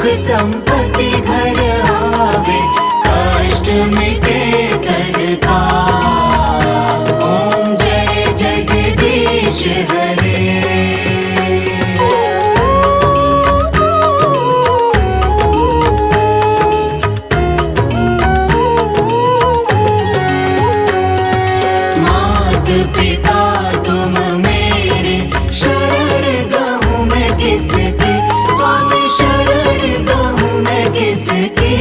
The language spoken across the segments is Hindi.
संपत्ति घर आवे, कष्ट मिटे तन का। ओम जय जगदीश हरे। मात पिता तुम मेरे, शरण गहूँ मैं किसकी, स्वामी शरण गहूँ मैं किसकी।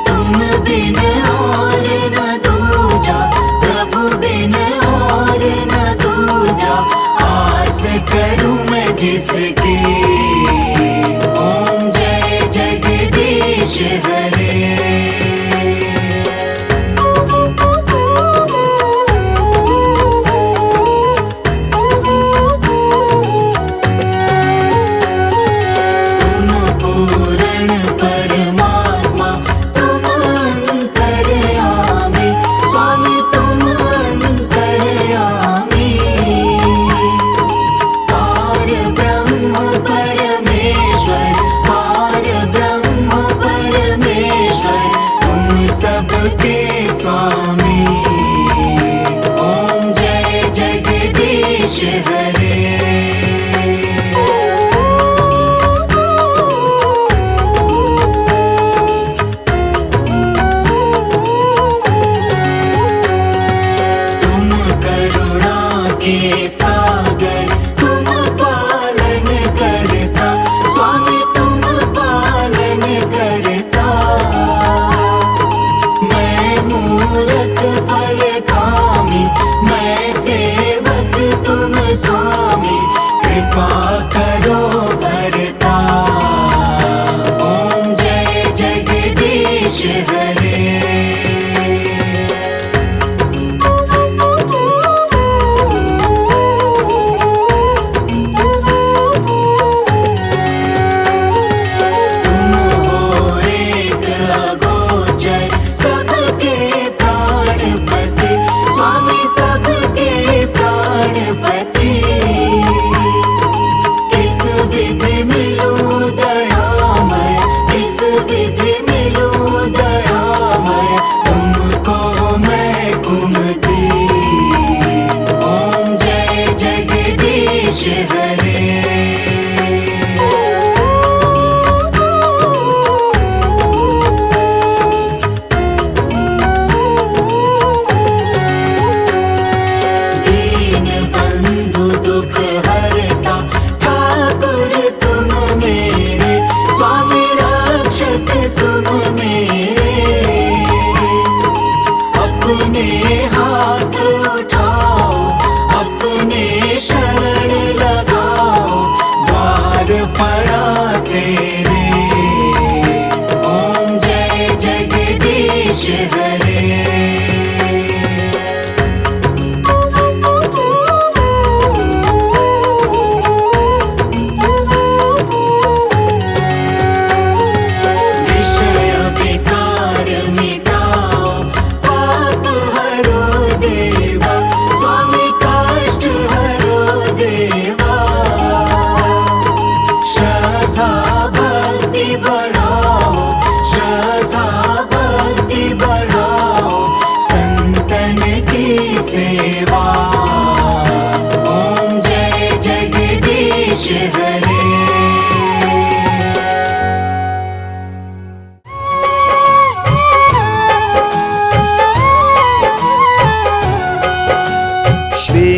तुम बिन और न दूजा, प्रभु बिन और न दूजा, आस करूँ मैं जिसकी। ओम जय जगदीश हरे। सागर तुम पालन करता, स्वामी तुम पालन करता। मैं मूर्ख फल कामी, मैं सेवक तुम स्वामी, कृपा करो भरता। ओम जय जगदीश हरे।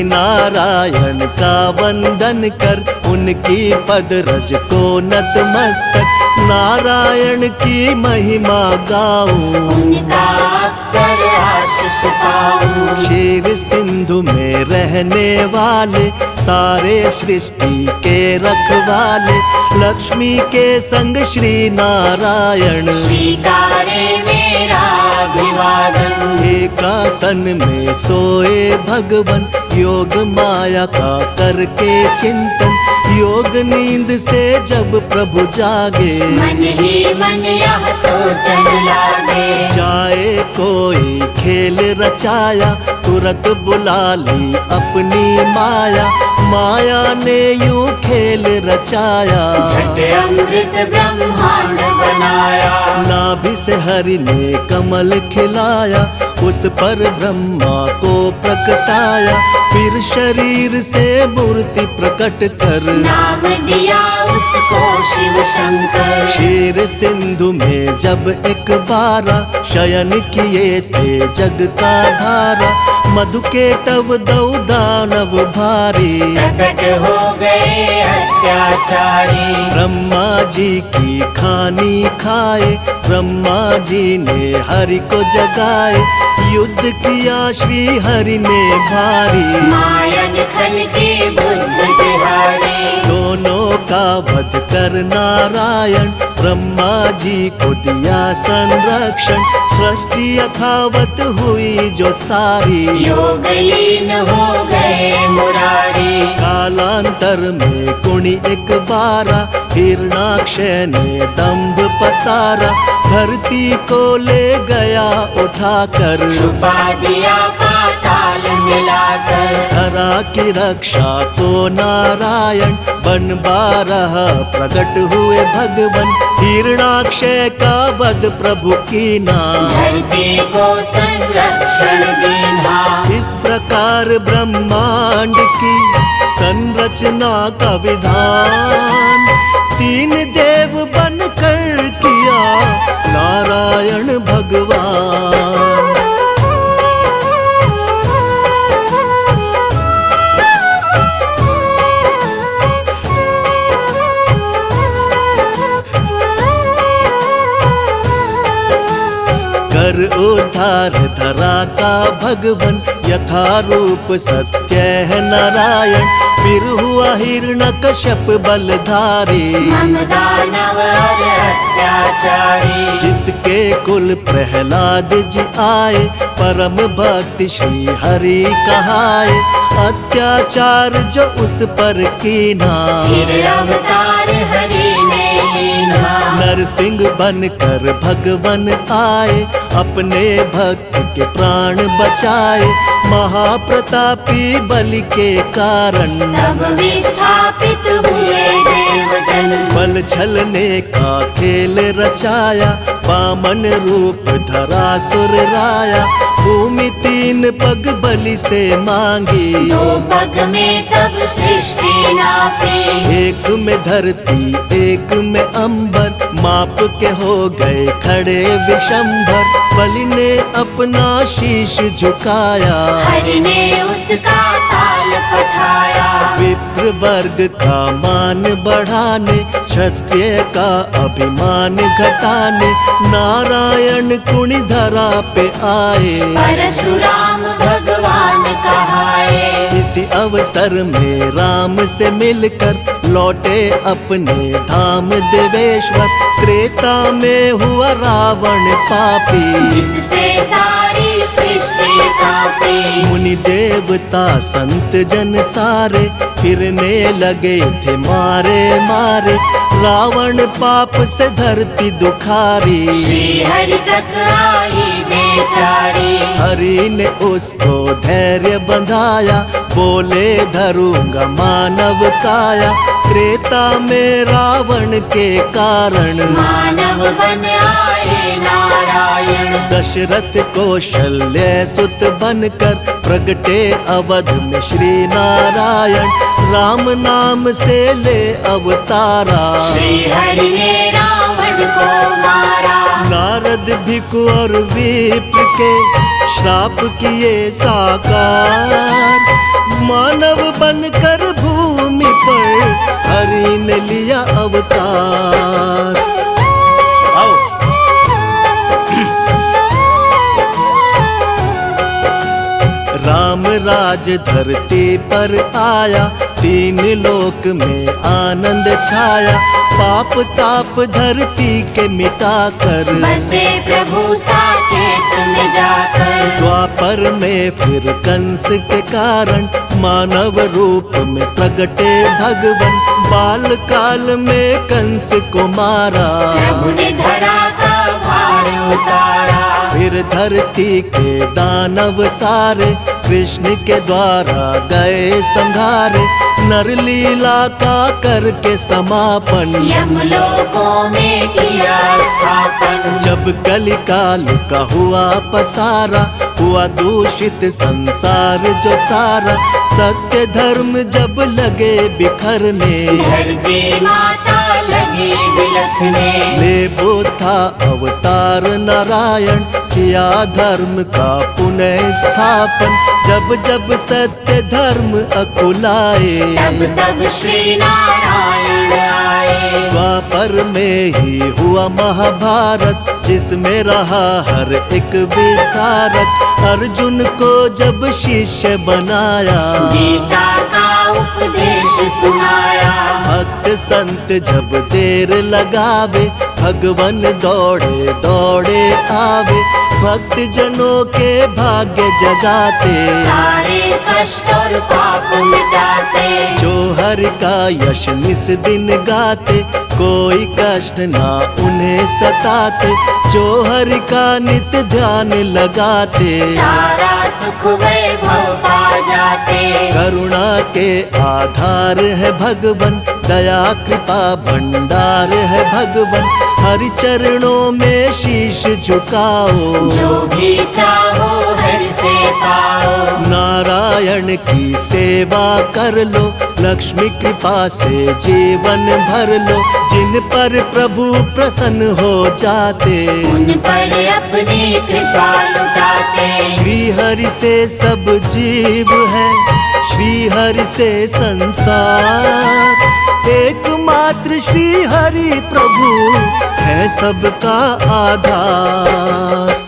नारायण का वंदन कर, उनकी पद रज को नतमस्तक, नारायण की महिमा गाऊं, उनका अक्सर आशीष पाऊं। क्षीर सिंधु में रहने वाले, सारे सृष्टि के रखवाले, लक्ष्मी के संग श्री नारायण, स्वीकारे मेरा अभिवादन। एकासन में सोए भगवन, योग माया का करके चिंतन, योग नींद से जब प्रभु जागे, मन ही मन यह सोचन लागे। जाए कोई खेल रचाया, तुरंत बुला ली अपनी माया, माया ने यूं खेल रचाया। झट अमृत ब्रह्मांड बनाया, नाभि से हरि ने कमल खिलाया, उस पर ब्रह्मा को प्रकटाया। फिर शरीर से मूर्ति प्रकट कर नाम दिया उसको शिव शंकर। क्षीर सिंधु में जब एक बारा शयन किए थे जग का धारा। मधु के टव दौ दानव भारी, प्रकट हो गए अत्याचारी। ब्रह्मा जी की खानी खाए, ब्रह्मा जी ने हरि को जगाए। युद्ध किया श्री हरि ने भारी, मायन खल के बुद्ध बिहारी। दोनों का वध कर नारायण, ब्रह्मा जी को दिया संरक्षण। सृष्टि यथावत हुई जो सारी, योगलीन हो गए मुरारी। कालांतर में कुणी एक बारा, हिरणाक्ष ने दंभ पसारा। धरती को ले गया उठाकर, छुपा दिया पाताल मिलाकर। धरा की रक्षा को नारायण, बन बारह प्रकट हुए भगवन। हिरणाक्ष का वध प्रभु कीना, धरती को संरक्षण देना। इस प्रकार ब्रह्मांड की संरचना का विधान, तीन देव बनकर किया नारायण भगवान। कर उद्धार धरा का भगवन, यथा रूप सत्य है नारायण। फिर हुआ हिरण्यकश्यप बलधारी, हम दानव और अत्याचारी। जिसके कुल प्रहलाद जी आए, परम भक्ति श्री हरि कहाए। अत्याचार जो उस पर कीना, फिर अवतार हरि ने लीना। नरसिंह बनकर भगवन आए, अपने भक्त के प्राण बचाए। महाप्रतापी बलि के कारण, तब विस्थापित हुए देवजन। बल छलने का खेल रचाया, वामन रूप धरा सुर राया। भूमि तीन पग बलि से मांगी, दो पग में तब सृष्टि नापी। एक में धरती एक में अंबर, माप के हो गए खड़े विशंभर। बलि ने अपना शीश झुकाया, हरि ने उसका ताल पठाया। विप्र वर्ग का मान बढ़ाने, क्षत्रिय का अभिमान घटाने। नारायण कुणी धरा पे आए, परशुराम भगवान कहाए। इसी अवसर में राम से मिलकर लौटे अपने धाम देवेश्वर। त्रेता में हुआ रावण पापी, जिससे सारी सृष्टि कांपी। मुनि देवता संत जन सारे, फिरने लगे थे मारे मारे। रावण पाप से धरती दुखारी, श्री हरि तक आई बेचारी। हरि ने उसको धैर्य बंधाया, बोले धरूंगा मानव काया। त्रेता में रावण के कारण, मानव बन आए नारायण। दशरथ कौशल्य सुत बनकर प्रगटे अवध में श्री नारायण। राम नाम से ले अवतारा, श्री हरि ने रावण को मारा। नारद भिक्षु और विप्र के श्राप किए साकार। मानव बनकर भूमि पर हरि ने लिया अवतार। आओ। राम राज धरती पर आया, तीन लोक में आनंद छाया। पाप ताप धरती के मिटाकर, बसे प्रभु साकेत में जाकर। द्वापर में फिर कंस के कारण, मानव रूप में प्रगटे भगवन। बाल काल में कंस को मारा, प्रभु ने धरा का भार उतारा। फिर धरती के दानव सारे कृष्ण के द्वारा गए संघारे, नर लीला का करके समापन, यमलोकों में किया स्थापन। जब कलिकाल का हुआ पसारा, हुआ दूषित संसार जो सारा, सत्य धर्म जब लगे बिखरने, धरती माता लगी बिलखने। ले बुद्धा अवतार नारायण, किया धर्म का पुनः स्थापन, जब जब सत्य धर्म अकुलाए, तब तब श्री नारायण आए। द्वापर में ही हुआ महाभारत, जिसमें रहा हर एक विधारक, अर्जुन को जब शिष्य बनाया, गीता का उपदेश सुनाया। भक्त संत जब देर लगावे, भगवन दौड़े दौड़े आवे, भक्त जनों के भाग्य जगाते, सारे कष्ट और पाप मिटाते। जो हरि का यश निस दिन गाते, कोई कष्ट ना उन्हें सताते, जो हरि का नित्य ध्यान लगाते, सारा सुख वैभव पा जाते। करुणा के आधार है भगवन, दया कृपा भंडार है भगवन, हरि चरणों में शीश झुकाओ, जो भी चाहो हरि से पाओ। नारायण की सेवा कर लो, लक्ष्मी कृपा से जीवन भर लो, जिन पर प्रभु प्रसन्न हो जाते, उन पर अपनी कृपा लुटाते। श्री हरि से सब जीव है, श्री हरि से संसार, एकमात्र श्री हरि प्रभु है सबका आधार।